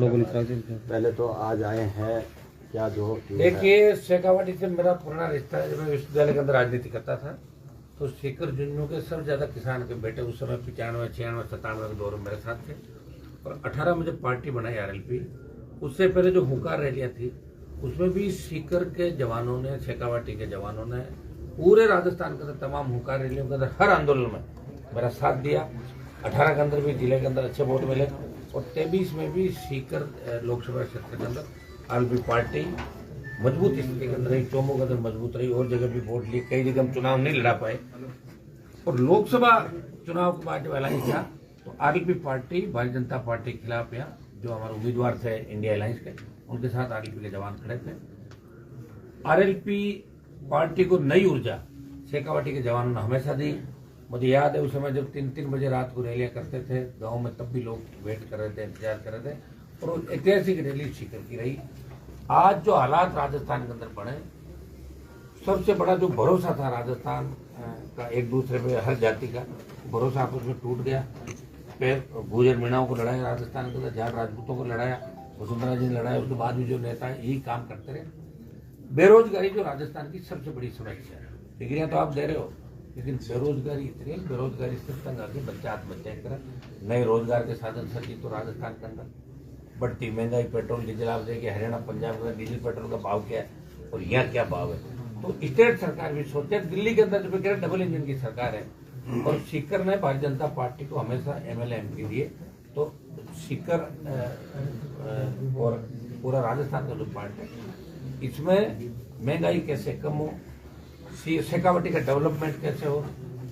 पहले तो आज आए हैं क्या जो देखिए, शेखावाटी से मेरा पुराना रिश्ता है। जब मैं विश्वविद्यालय के अंदर राजनीति करता था तो शेखर झुंझुनू के सबसे ज्यादा किसान के बेटे उस समय 95, 96, 97 के दौर में मेरे साथ थे। और 18 मुझे पार्टी बनाई RLP। उससे पहले जो हुंकार रैलियां थी उसमें भी सीकर के जवानों ने, शेखावाटी के जवानों ने पूरे राजस्थान के अंदर तमाम हुंकार रैलियों के अंदर हर आंदोलन में मेरा साथ दिया। 18 के अंदर भी जिले के अंदर अच्छे वोट मिले और 23 में भी सीकर लोकसभा क्षेत्र के अंदर RLP पार्टी मजबूत स्थिति के अंदर रही, चौमू के अंदर मजबूत रही और जगह भी वोट लिए। कई जगह हम चुनाव नहीं लड़ा पाए और लोकसभा चुनाव के बाद जब ऐलान किया तो RLP party Bharatiya Janata party के खिलाफ यहाँ जो हमारे उम्मीदवार थे इंडिया अलायंस के, उनके साथ RLP के जवान खड़े थे। RLP पार्टी को नई ऊर्जा शेखावाटी के जवानों ने हमेशा दी। मुझे याद है उस समय जब 3-3 बजे रात को रैलियां करते थे गांव में, तब भी लोग वेट कर रहे थे, इंतजार कर रहे थे और ऐतिहासिक रैली सीकर की रही। आज जो हालात राजस्थान के अंदर बने, सबसे बड़ा जो भरोसा था राजस्थान का एक दूसरे पे, हर जाति का भरोसा आपस में टूट गया। फिर गुर्जर मीणाओं को लड़ाया राजस्थान के अंदर, जाट राजपूतों को लड़ाया, वसुंधरा जी ने लड़ाया, उसके बाद भी जो नेता यही काम करते रहे। बेरोजगारी जो राजस्थान की सबसे बड़ी समस्या है। डिग्रियां तो आप दे रहे हो लेकिन बेरोजगारी इतनी, बेरोजगारी से तंग आके बच्चे आत्महत्या करें। नए रोजगार के साधन सर्जी तो राजस्थान के अंदर बढ़ती महंगाई, पेट्रोल डीजल, आप देखिए हरियाणा पंजाब में डीजल पेट्रोल का भाव क्या है और यहाँ क्या भाव है। तो स्टेट सरकार भी सोचते हैं, दिल्ली के अंदर जो डबल इंजन की सरकार है और सीकर ने भारतीय जनता पार्टी को हमेशा MLA MP दिए, तो सीकर और पूरा राजस्थान का जो पार्ट है इसमें महंगाई कैसे कम हो, शेखावाटी का डेवलपमेंट कैसे हो,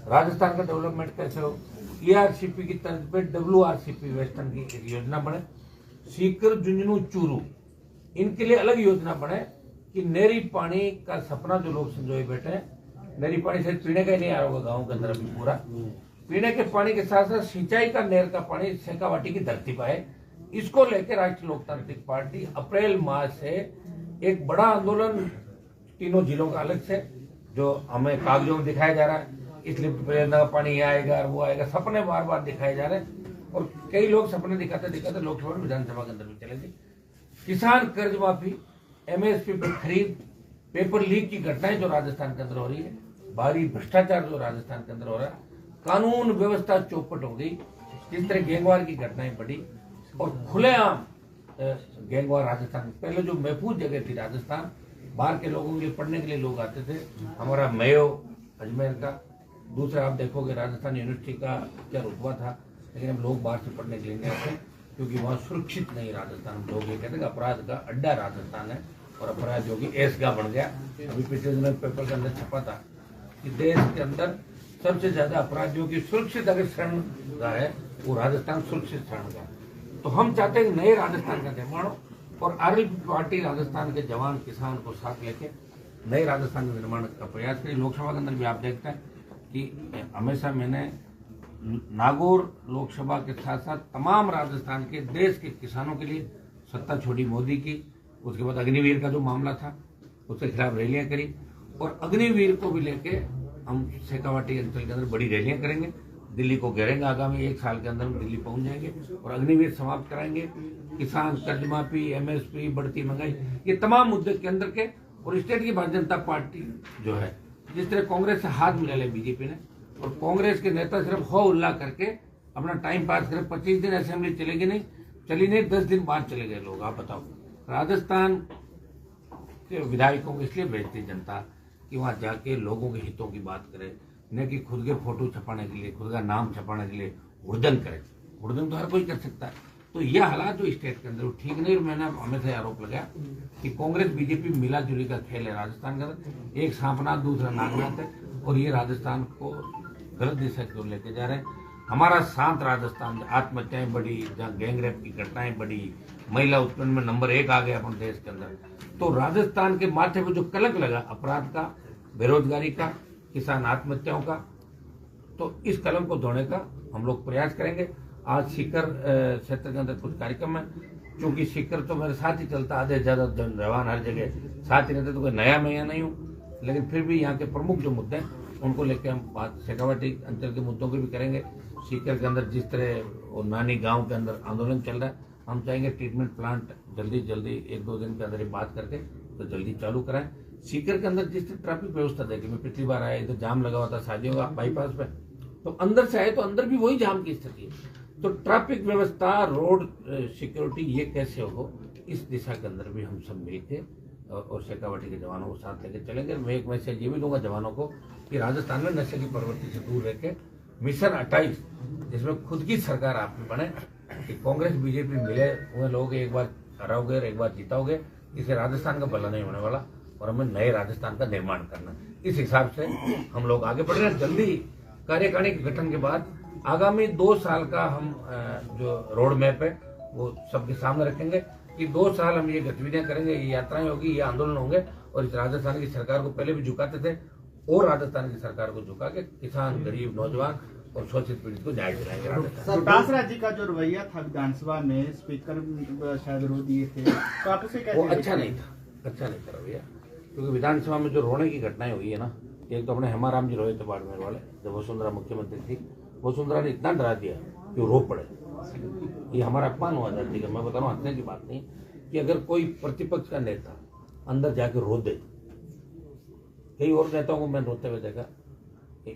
राजस्थान का डेवलपमेंट कैसे हो, ERCP की तर्ज पे WRCP वेस्टर्न की एक योजना बने, सीकर झुंझुनू चूरू इनके लिए अलग योजना बने कि नहरी पानी का सपना जो लोग संजोए बैठे हैं, नहरी पानी से पीने का ही नहीं आ रहा होगा गाँव के अंदर अभी पूरा, पीने के पानी के साथ साथ सिंचाई का नहर का पानी शेखावाटी की धरती पर है। इसको लेकर राष्ट्रीय लोकतांत्रिक पार्टी अप्रैल माह से एक बड़ा आंदोलन तीनों जिलों का अलग से, जो हमें कागजों में दिखाया जा रहा है, इस लिफ्ट परियोजना का पानी यहाँ आएगा वो आएगा, सपने बार बार दिखाए जा रहे हैं और कई लोग सपने दिखाते दिखाते लोकसभा और विधानसभा के अंदर भी चले गए। किसान कर्ज माफी, MSP पर खरीद, पेपर लीक की घटनाएं जो राजस्थान के अंदर हो रही है, भारी भ्रष्टाचार जो राजस्थान के अंदर हो रहा है, कानून व्यवस्था चौपट हो गई, जिस तरह गैंगवार की घटनाएं बढ़ी और खुलेआम गैंगवार राजस्थान। पहले जो महफूज जगह थी राजस्थान, बाहर के लोगों के लिए पढ़ने के लिए लोग आते थे, हमारा मेयो अजमेर का, दूसरा आप देखोगे राजस्थान यूनिवर्सिटी का क्या रुतबा था, लेकिन अब लोग बाहर से पढ़ने के लिए नहीं आते क्योंकि वहाँ सुरक्षित नहीं राजस्थान। लोग ये कहते हैं अपराध का अड्डा राजस्थान है और अपराध जो कि ऐसगा बन गया। अभी पिछले दिनों पेपर के अंदर छपा था कि देश के अंदर सबसे ज्यादा अपराधियों की सुरक्षित अगर शरण का है वो राजस्थान सुरक्षित शरण का। तो हम चाहते हैं नए राजस्थान का निर्माण हो और RLP पार्टी राजस्थान के जवान किसान को साथ लेके नए राजस्थान के निर्माण का प्रयास करें। लोकसभा के अंदर भी आप देखते हैं कि हमेशा मैंने नागौर लोकसभा के साथ साथ तमाम राजस्थान के देश के किसानों के लिए सत्ता छोड़ी मोदी की। उसके बाद अग्निवीर का जो मामला था उसके खिलाफ रैलियां करी और अग्निवीर को भी लेके हम शेखावाटी अंचल के अंदर बड़ी रैलियां करेंगे, दिल्ली को घेरेंगे। आगामी 1 साल के अंदर हम दिल्ली पहुंच जाएंगे और अग्निवीर समाप्त कराएंगे। किसान कर्ज माफी, MSP, बढ़ती महंगाई, ये तमाम मुद्दे केंद्र के और स्टेट की भारतीय जनता पार्टी जो है, जिस तरह कांग्रेस से हाथ मिला ले बीजेपी ने और कांग्रेस के नेता सिर्फ हो उल्ला करके अपना टाइम पास करे। 25 दिन असेंबली चलेगी नहीं, चली नहीं, 10 दिन बाद चले गए लोग। आप बताओ, राजस्थान के विधायकों को इसलिए भेजती जनता कि वहां जाके लोगों के हितों की बात करे, न कि खुद के फोटो छपाने के लिए, खुद का नाम छपाने के लिए हुड़दंग करे। हुड़दंग तो हर कोई कर सकता है। तो यह हालात जो स्टेट के अंदर वो ठीक नहीं। मैंने हमेशा आरोप लगाया कि कांग्रेस बीजेपी मिला जुली का खेल है राजस्थान के अंदर, एक सांपनाथ दूसरा नागनाथ है और ये राजस्थान को गलत दिशा की ओर लेके जा रहे हैं। हमारा शांत राजस्थान, आत्महत्याएं बढ़ी, जहाँ गैंगरेप की घटनाएं बढ़ी, महिला उत्पीड़न में नंबर 1 आ गया अपने देश के अंदर, तो राजस्थान के माथे पर जो कलंक लगा अपराध का, बेरोजगारी का, किसान आत्महत्याओं का, तो इस कलंक को धोने का हम लोग प्रयास करेंगे। आज सीकर क्षेत्र के अंदर कुछ कार्यक्रम है, क्योंकि सीकर तो मेरे साथ ही चलता, आधे ज्यादा जवान हर जगह साथ ही रहते, तो कोई नया मैं यहाँ नहीं हूँ, लेकिन फिर भी यहाँ के प्रमुख जो मुद्दे हैं उनको लेकर हम बात शेखावाटी अंचल के मुद्दों की भी करेंगे। सीकर के अंदर जिस तरह और नानी गांव के अंदर आंदोलन चल रहा है, हम चाहेंगे ट्रीटमेंट प्लांट जल्दी 1-2 दिन के अंदर ही बात करके तो जल्दी चालू कराएं। सीकर के अंदर जिस ट्रैफिक व्यवस्था देखी, मैं पिछली बार आया इधर जाम लगा हुआ था शादियों का बाईपास पे, तो अंदर से आए तो अंदर भी वही जाम की स्थिति है। तो ट्रैफिक व्यवस्था, रोड सिक्योरिटी ये कैसे हो, इस दिशा के अंदर भी हम सब मिलके और शेखावाटी के जवानों को साथ लेके चलेंगे। मैं एक मैसेज ये भी दूंगा जवानों को कि राजस्थान में नशे की प्रवृत्ति से दूर रह के मिशन 28 जिसमें खुद की सरकार आप में बने, कि कांग्रेस बीजेपी मिले हुए लोग एक बार हराओगे और एक बार जीताओगे, इसे राजस्थान का भला नहीं होने वाला और हमें नए राजस्थान का निर्माण करना। इस हिसाब से हम लोग आगे बढ़ रहे हैं। जल्दी कार्यकारिणी के गठन के बाद आगामी 2 साल का हम जो रोड मैप है वो सबके सामने रखेंगे कि 2 साल हम ये गतिविधियां करेंगे, ये यात्राएं होगी, ये आंदोलन होंगे और इस राजस्थान की सरकार को पहले भी झुकाते थे और राजस्थान की सरकार को झुका के किसान, गरीब, नौजवान और शोषित पीड़ित को न्याय दिलाएंगे। राजस्थान विकासराज जी का जो रवैया था विधानसभा में, स्पीकर शायद रो दिए थे, तो आप उसे कैसे वो अच्छा नहीं था रवैया, क्योंकि विधानसभा में जो रोने की घटनाएं हुई है ना, एक तो अपने हेमाराम जी रोए थे बाड़मेर वाले, जब वसुंधरा मुख्यमंत्री थी, वसुंधरा ने इतना डरा दिया कि वो रो पड़े। ये हमारा अपमान हुआ था। ठीक है, मैं बता रहा हूँ, हंसने की बात नहीं कि अगर कोई प्रतिपक्ष का नेता अंदर जाके रो दे, कई और नेताओं को मैं रोते हुए देखा,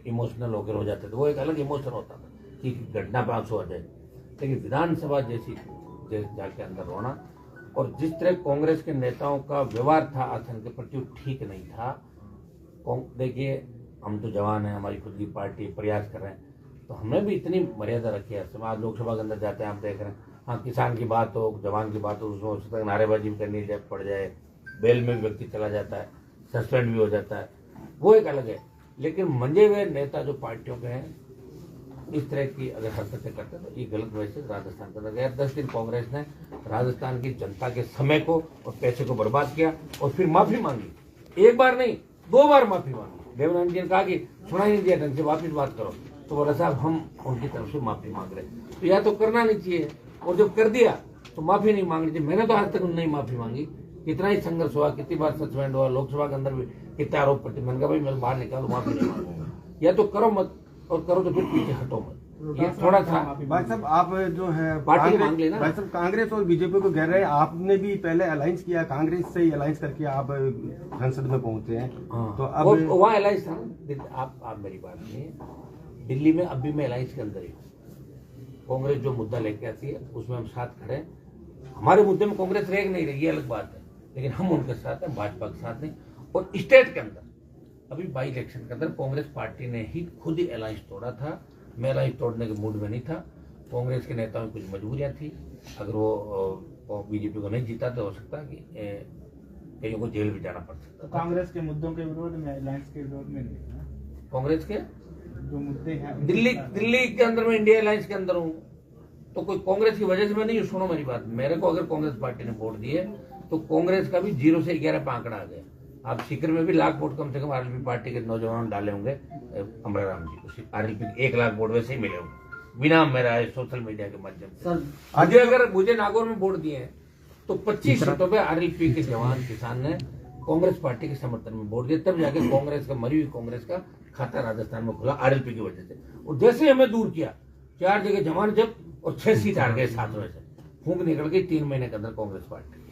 इमोशनल होकर हो जाते थे, वो एक अलग इमोशन होता था कि घटना पे आंसू आ जाए, लेकिन विधानसभा जैसी जाके अंदर रोना और जिस तरह कांग्रेस के नेताओं का व्यवहार था आसन के प्रति वो ठीक नहीं था। देखिए, हम तो जवान हैं, हमारी खुद की पार्टी प्रयास कर रहे हैं, तो हमें भी इतनी मर्यादा रखी है। आज लोकसभा के अंदर जाते हैं, आप देख रहे हैं, हाँ किसान की बात हो, जवान की बात हो, उसमें उस तक नारेबाजी भी करनी पड़ जाए, बेल में भी व्यक्ति चला जाता है, सस्पेंड भी हो जाता है, वो एक अलग है। लेकिन मंजे हुए नेता जो पार्टियों के हैं इस तरह की अगर हरकतें करते तो ये गलत मैसेज राजस्थान के अंदर गया। 10 दिन कांग्रेस ने राजस्थान की जनता के समय को और पैसे को बर्बाद किया और फिर माफी मांगी, एक बार नहीं 2 बार माफी मांगी। देवनाथ जी ने कहा कि सुना ही नहीं दिया ढंग से, वापिस बात करो, तो बोला साहब हम उनकी तरफ से माफी मांग रहे, तो या तो करना नहीं चाहिए और जब कर दिया तो माफी नहीं मांगनी चाहिए। मैंने तो आज तक नहीं माफी मांगी, कितना ही संघर्ष हुआ, कितनी बार सस्पेंड हुआ, लोकसभा के अंदर भी कितने आरोप प्रति, मैंने कहा भाई मैं बाहर निकालो, माफी नहीं मांगूंगा, या तो करो मत और करो तो फिर पीछे हटो मत। ये थोड़ा सा भाई साहब आप जो है पार्टी मांग लेना। भाई साहब कांग्रेस और बीजेपी को घेर रहे हैं, आपने भी पहले अलायंस किया, कांग्रेस से ही अलायंस करके आप संसद में पहुंचे हैं। हाँ, तो अब वहाँ अलायंस था ना, आप मेरी बात नहीं, दिल्ली में अब भी मैं अलायंस के अंदर ही हूँ। कांग्रेस जो मुद्दा लेके आती है उसमें हम साथ खड़े हैं। हमारे मुद्दे में कांग्रेस रह नहीं रही, ये अलग बात है, लेकिन हम उनके साथ हैं, भाजपा के साथ नहीं। और स्टेट के अंदर अभी बाई इलेक्शन के अंदर कांग्रेस पार्टी ने ही खुद ही अलायंस तोड़ा था। मैं अलायंस तोड़ने के मूड में नहीं था। कांग्रेस के नेताओं की कुछ मजबूरियां थी, अगर वो बीजेपी को नहीं जीता तो हो सकता कि कईयों को जेल भी जाना पड़ सकता। कांग्रेस के मुद्दों के विरोध में, अलायंस के विरोध में नहीं, कांग्रेस के जो मुद्दे हैं दिल्ली के अंदर में इंडिया अलायंस के अंदर हूँ, तो कोई कांग्रेस की वजह से मैं नहीं। सुनो मेरी बात, मेरे को अगर कांग्रेस पार्टी ने वोट दिए तो कांग्रेस का भी 0 से 11 पे आंकड़ा आ गया। आप सीकर में भी लाख वोट कम से कम आरएलपी पार्टी के नौजवानों डाले होंगे अमराराम जी को, आरएलपी 1 लाख वोट वैसे ही मिले होंगे बिना मेरा सोशल मीडिया के माध्यम से। अगर मुझे नागौर में वोट दिए हैं तो 25 सीटों पे आरएलपी के जवान किसान ने कांग्रेस पार्टी के समर्थन में वोट दिया, तब जाके कांग्रेस का, मरी हुई कांग्रेस का खाता राजस्थान में खुला आरएलपी की वजह से। और जैसे हमें दूर किया, 4 जगह जमान जब्त और 6 सीट हार गए 7 में से, फूंक निकल गई 3 महीने के अंदर कांग्रेस पार्टी।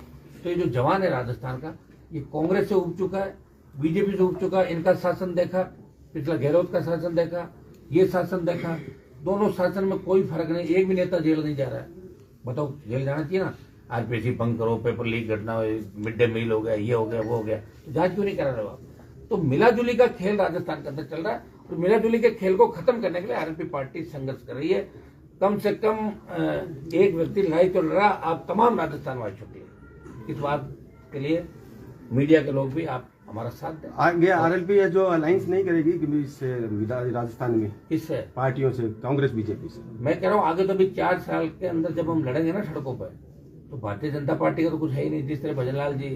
तो ये जो जवान है राजस्थान का, ये कांग्रेस से उब चुका है, बीजेपी से उब चुका है। इनका शासन देखा, पिछला गहलोत का शासन देखा, ये शासन देखा, दोनों शासन में कोई फर्क नहीं। एक भी नेता जेल नहीं जा रहा है। बताओ, जेल जाना चाहिए ना। आज पेशी भंग करो, पेपर लीक घटना, मिड डे मील हो गया, ये हो गया, वो हो गया, तो जांच क्यों नहीं करा रहे हो आप? तो मिलाजुली का खेल राजस्थान के अंदर चल रहा है और मिलाजुली के खेल को खत्म करने के लिए आरएलपी पार्टी संघर्ष कर रही है। कम से कम एक व्यक्ति लड़ाई तो लड़ रहा, आप तमाम राजस्थान वाले छुट्टी। इस बात के लिए मीडिया के लोग भी आप हमारा साथ दें। आगे आरएलपी जो अलायंस नहीं करेगी इससे राजस्थान में, किससे? पार्टियों से, कांग्रेस बीजेपी से। मैं कह रहा हूँ आगे तो भी 4 साल के अंदर जब हम लड़ेंगे ना सड़कों पर, तो भारतीय जनता पार्टी का तो कुछ है ही नहीं। जिस तरह भजनलाल जी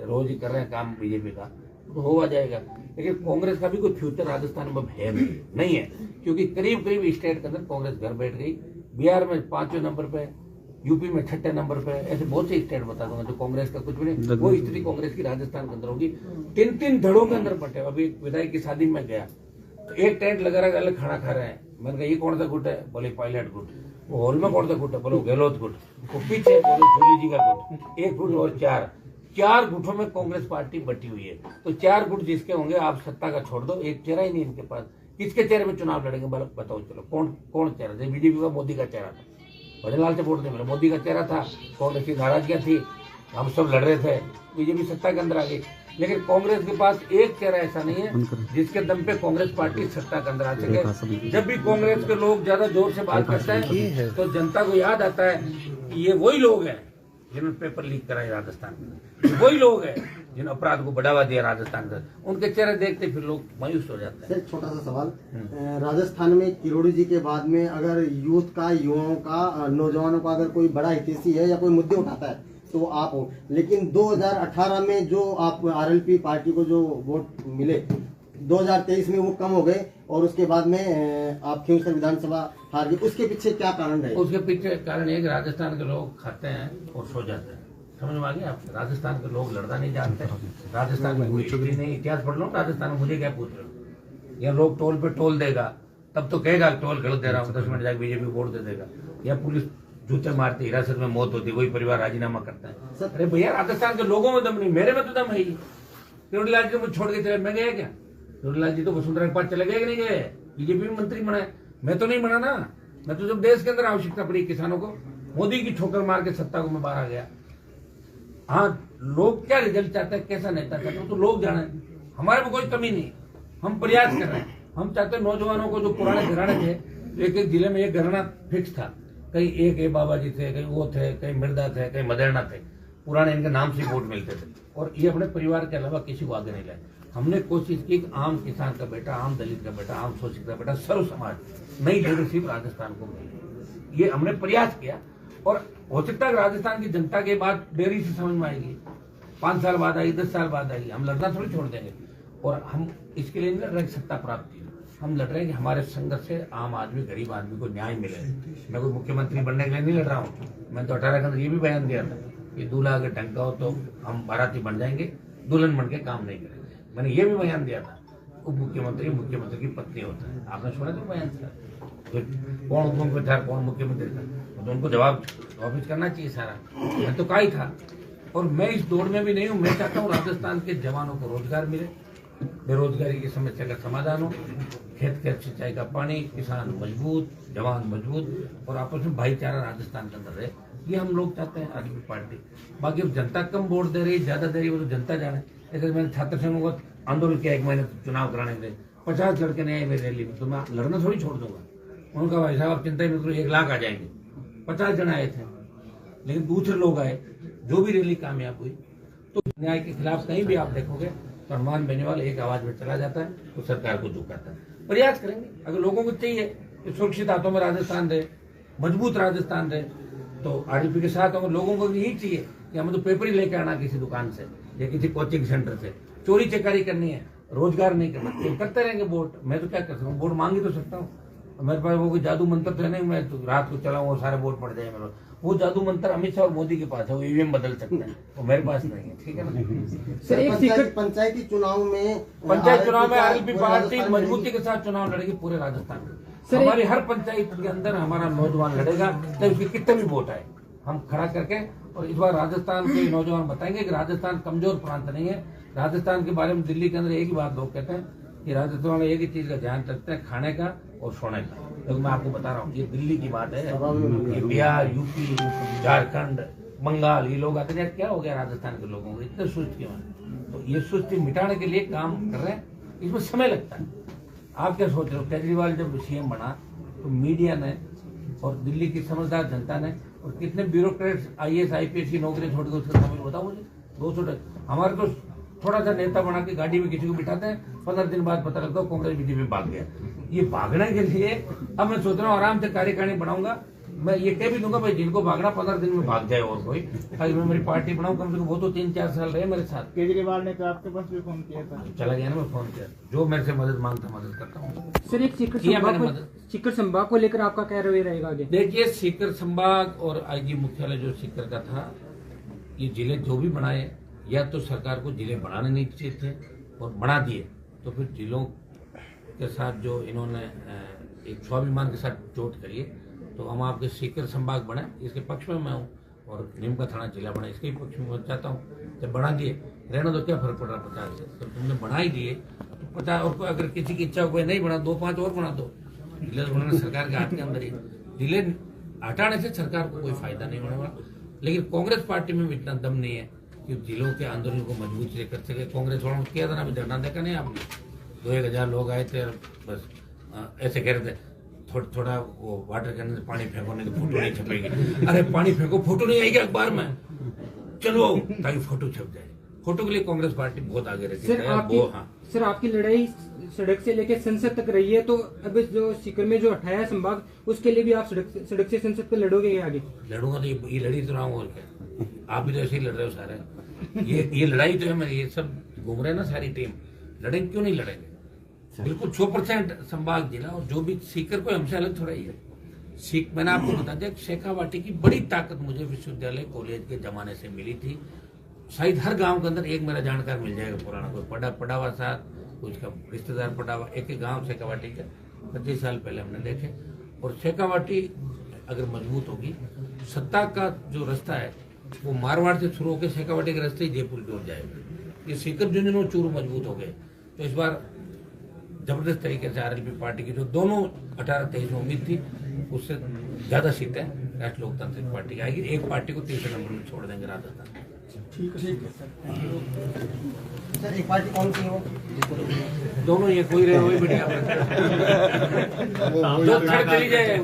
रोज ही कर रहे हैं काम बीजेपी का, तो हो जाएगा। लेकिन कांग्रेस का भी कोई फ्यूचर राजस्थान में है नहीं है, क्योंकि करीब करीब स्टेट के अंदर कांग्रेस घर बैठ गई। बिहार में 5वें नंबर पे, यूपी में 6ठे नंबर पे, ऐसे बहुत से स्टेट बता दूंगा जो कांग्रेस का कुछ भी नहीं। वो स्थिति कांग्रेस की राजस्थान के अंदर होगी। 3-3 धड़ों के अंदर बटे। अभी विधायक की शादी में गया तो एक टेंट लगा रहा, अलग खाना खा रहे हैं। मैंने कहा ये कौन सा गुट है? बोले पायलट गुट। वो हॉल में कौन सा गुट है? बोलो गहलोत गुट। वो पीछे बोलो झूली जी का गुट। एक गुट और चार गुटों में कांग्रेस पार्टी बटी हुई है। तो 4 गुट जिसके होंगे, आप सत्ता का छोड़ दो, एक चेहरा ही नहीं इनके पास। किसके चेहरे में चुनाव लड़ेंगे बताओ? चलो कौन चेहरा? जैसे बीजेपी का मोदी का चेहरा था, भजनलाल से वोट नहीं मिला, मोदी का चेहरा था, कांग्रेस की नाराजगियां थी, हम सब लड़ रहे थे, बीजेपी सत्ता के अंदर आ गई। लेकिन कांग्रेस के पास एक चेहरा ऐसा नहीं है जिसके दम पे कांग्रेस पार्टी सत्ता के अंदर आ सके। जब भी कांग्रेस के लोग ज्यादा जोर से बात करते हैं तो जनता को याद आता है कि ये वही लोग हैं जिन्होंने पेपर लीक कराए राजस्थान में, वही लोग हैं जिन अपराध को बढ़ावा दिया राजस्थान का। उनके चेहरे देखते फिर लोग मायूस हो जाते हैं। एक छोटा सा सवाल, राजस्थान में किरोड़ी जी के बाद में अगर यूथ का, युवाओं का, नौजवानों का अगर कोई बड़ा हितैषी है या कोई मुद्दे उठाता है तो वो आप हो। लेकिन 2018 में जो आप आरएलपी पार्टी को जो वोट मिले, 2023 में वो कम हो गए और उसके बाद में आप खींवसर विधानसभा हार गए। उसके पीछे क्या कारण रहे? उसके पीछे कारण एक, राजस्थान के लोग खाते हैं और सो जाते हैं। समझ में आ गया आपको? राजस्थान के लोग लड़ना नहीं जानते। राजस्थान में कोई हिस्ट्री नहीं, इतिहास पढ़ लो राजस्थान में, मुझे क्या पूछ रहे हो? या लोग टोल पे टोल देगा तब तो कहेगा टोल गलत दे रहा हूँ, 10 मिनट जाकर बीजेपी वोट दे देगा। या पुलिस जूते मारती, हिरासत में मौत होती, वही परिवार राजीनामा करता है। अरे भैया, राजस्थान के लोगों में दम नहीं, मेरे में तो दम है ही। किरोड़ी लाल जी मुझे छोड़ के चले, मैं गया क्या? किरोड़ी लाल जी तो वसुंधरा के पास चले गए कि नहीं गए? बीजेपी में मंत्री बनाए, मैं तो नहीं बना ना। मैं तो जब देश के अंदर आवश्यकता पड़ी किसानों को, मोदी की ठोकर मार के सत्ता को मैं बाहर आ गया। हाँ, लोग क्या रिजल्ट चाहते हैं, कैसा नेता चाहते हैं तो लोग जाने। हमारे में कोई कमी नहीं, हम प्रयास कर रहे हैं। हम चाहते हैं नौजवानों को, जो पुराने घराने थे, एक एक जिले में एक घराना फिक्स था, कहीं एक बाबा जी थे, कहीं वो थे, कहीं मिर्दा थे, कहीं मदेरना थे, पुराने इनके नाम से वोट मिलते थे। और ये अपने परिवार के अलावा किसी को आगे नहीं लाए। हमने कोशिश की कि आम किसान का बेटा, आम दलित का बेटा, आम शोषित का बेटा, सर्व समाज, नई लीडरशिप राजस्थान को मिली। ये हमने प्रयास किया और हो सकता है राजस्थान की जनता के बाद देरी से समझ में आएगी, 5 साल बाद आएगी, 10 साल बाद आएगी। हम लड़ना थोड़ी छोड़ देंगे। और हम इसके लिए नहीं लड़ रहे सत्ता प्राप्ति, हम लड़ रहे हैं कि हमारे संघर्ष से आम आदमी, गरीब आदमी को न्याय मिले। मैं कोई मुख्यमंत्री बनने के लिए नहीं लड़ रहा हूँ। मैं तो 18 के अंदर ये भी बयान दिया था कि दूल्हा अगर ढंग का हो तो हम बाराती बन जाएंगे, दुल्हन बन के काम नहीं करेंगे। मैंने ये भी बयान दिया था। उप मुख्यमंत्री मुख्यमंत्री की पत्नी होता है, आपने सुना तो बयान था। तो कौन मुख्यमंत्री था, कौन मुख्यमंत्री था, तो उनको जवाब वापिस करना चाहिए सारा। मैं तो कहा ही था। और मैं इस दौड़ में भी नहीं हूँ। मैं चाहता हूँ राजस्थान के जवानों को रोजगार मिले, बेरोजगारी की समस्या का समाधान हो, खेत खेत सिंचाई का पानी, किसान मजबूत, जवान मजबूत और आपस में भाईचारा राजस्थान के अंदर रहे। ये हम लोग चाहते हैं आरएलपी पार्टी। बाकी अब जनता कम वोट दे रही, ज्यादा दे रही, वो तो जनता जाने। जैसे मैंने छात्र संघों का आंदोलन किया 1 महीने चुनाव कराने के लिए, 50 लड़के नहीं आए मेरी रैली में, तो मैं लड़ना थोड़ी छोड़ दूंगा। उनका भाई साहब आप चिंता ही मत करो, 1 लाख आ जाएंगे। 50 जन आए थे, लेकिन दूसरे लोग आए, जो भी रैली कामयाब हुई। तो न्याय के खिलाफ कहीं भी आप देखोगे तो हनुमान बेनीवाल एक आवाज में चला जाता है, तो सरकार को झुकाता है। प्रयास करेंगे। अगर लोगों को चाहिए कि सुरक्षित हाथों में राजस्थान रहे, मजबूत राजस्थान रहे, तो आरएलपी के साथ अगर लोगों को यही चाहिए कि हमें तो पेपर ही लेके आना किसी दुकान से या किसी कोचिंग सेंटर से, चोरी चकारी करनी है, रोजगार नहीं करना, तो करते रहेंगे वोट। मैं तो क्या कर सकता हूँ, वोट मांग ही तो सकता हूँ। मेरे पास वो कोई जादू मंत्र तो है नहीं, मैं तो रात को चलाऊं और सारे वोट पड़ जाए मेरे। वो जादू मंत्र अमित शाह और मोदी के पास है, वो ईवीएम बदल सकते हैं, वो मेरे पास नहीं है। ठीक है ना? सर, पंचायती चुनाव में आरएलपी पार्टी मजबूती के साथ चुनाव लड़ेगी पूरे राजस्थान में। हमारी हर पंचायत के अंदर हमारा नौजवान लड़ेगा, चाहे उसके कितने भी वोट आए, हम खड़ा करके। और इस बार राजस्थान के नौजवान बताएंगे कि राजस्थान कमजोर प्रांत नहीं है। राजस्थान के बारे में दिल्ली के अंदर एक ही बात लोग कहते हैं कि राजस्थान में एक ही चीज का ध्यान रखते हैं, खाने का और सोने का। तो मैं आपको बता रहा हूँ, ये दिल्ली की बात है। ये बिहार, यूपी, झारखंड, बंगाल, ये लोग आते हैं, क्या हो गया राजस्थान के लोगों को, इतने सुस्त क्यों है? तो ये सुस्ती मिटाने के लिए काम कर रहे हैं, इसमें समय लगता है। आप क्या सोच रहे हो? केजरीवाल जब सीएम बना तो मीडिया ने और दिल्ली की समझदार जनता ने और कितने ब्यूरोक्रेट्स IAS IPS की नौकरी छोड़ के उसका समय बताओ मुझे। 200 हमारे तो थोड़ा सा नेता बना के गाड़ी में किसी को बिठाते हैं, 15 दिन बाद पता लगता है कांग्रेस बीजेपी में भाग गया। ये भागने के लिए अब मैं सोच रहा हूँ आराम से कार्यकारिणी बनाऊंगा। मैं ये कह भी दूंगा भाई जिनको भागना 15 दिन में भाग जाए और कोई, ताकि मैं मेरी पार्टी बनाऊं। कम से कम वो तो 3-4 साल रहे मेरे साथ। केजरीवाल ने तो आपके पास भी फोन किया था। चला गया ना, मैं फोन किया, जो मेरे से मदद मांगता मदद करता हूँ। सर, एक सीकर संभाग को लेकर आपका क्या रवैया रहेगा आगे? देखिए, सीकर संभाग और IG मुख्यालय जो सीकर का था, ये जिले जो भी बनाए, या तो सरकार को जिले बनाने नहीं चाहिए थे और बना दिए, तो फिर जिलों के साथ जो इन्होंने एक स्वाभिमान के साथ चोट करी है, तो हम आपके सीकर संभाग बने इसके पक्ष में मैं हूँ, और नीम का थाना जिला बना इसके पक्ष में मैं चाहता हूँ। जब बढ़ा दिए रहना तो क्या फर्क पड़ रहा 50 से, तो तुमने बढ़ा ही दिए तो 50, और अगर किसी की इच्छा हो कोई नहीं बना 2-5 और बना दो। जिले बनाना सरकार के हाथ के अंदर ही, जिले हटाने से सरकार को कोई फायदा नहीं होने वाला। लेकिन कांग्रेस पार्टी में भी इतना दम नहीं है कि जिलों के आंदोलन को मजबूत से कर सके। कांग्रेस वालों ने किया था ना, अभी धरना देखा नहीं आपने, 2-1 हजार लोग आए थे, बस ऐसे कह रहे थे थोड़ा वो वाटर कैनन से पानी फेंको नहीं तो फोटो नहीं छपेगी। अरे पानी फेंको, फोटो नहीं आएगी अखबार में, चलो ताकि फोटो छप जाए। फोटो के लिए कांग्रेस पार्टी बहुत आगे रहती है। सर आपकी लड़ाई सड़क से लेकर संसद तक रही है, तो अब जो सीकर में जो हटाया है संभाग, उसके लिए भी आप सड़क से संसद पे लड़ोगे आगे? लड़ूंगा तो ये लड़ी तो रहा हूँ, और क्या। आप भी तो ऐसे ही लड़ रहे हो सारे। ये लड़ाई तो है मेरी, ये सब घूम रहे हैं ना सारी टीम, लड़ेंगे क्यों नहीं लड़ेंगे। बिल्कुल 100% संभाग जिला, और जो भी सीकर को हमसे अलग थोड़ा ही है। मैंने आपको बता दिया शेखावाटी की बड़ी ताकत मुझे विश्वविद्यालय कॉलेज के जमाने से मिली थी। शायद हर गांव के अंदर एक मेरा जानकार मिल जाएगा पुराना, कोई पड़ा हुआ साथ, कुछ का रिश्तेदार पड़ा हुआ, एक ही गांव शेखावाटी का 25 साल पहले हमने देखे। और शेखावाटी अगर मजबूत होगी, सत्ता का जो रास्ता है वो मारवाड़ से शुरू होकर शेखावाटी के रास्ते ही जयपुर की ओर जाएगा। ये सीकर झुंझुनू चूरू मजबूत हो गए, तो इस बार जबरदस्त तरीके से आरएलपी पार्टी की जो दोनों 18-23 में उम्मीद थी, उससे ज्यादा सीटें राष्ट्रीय लोकतांत्रिक पार्टी की आएगी। एक पार्टी को तीसरे नंबर में छोड़ देंगे राजस्थान। ठीक है सर। एक पार्टी कौन सी हो? दोनों ये कोई रहे वही बढ़िया, जो खड़ चली जाए।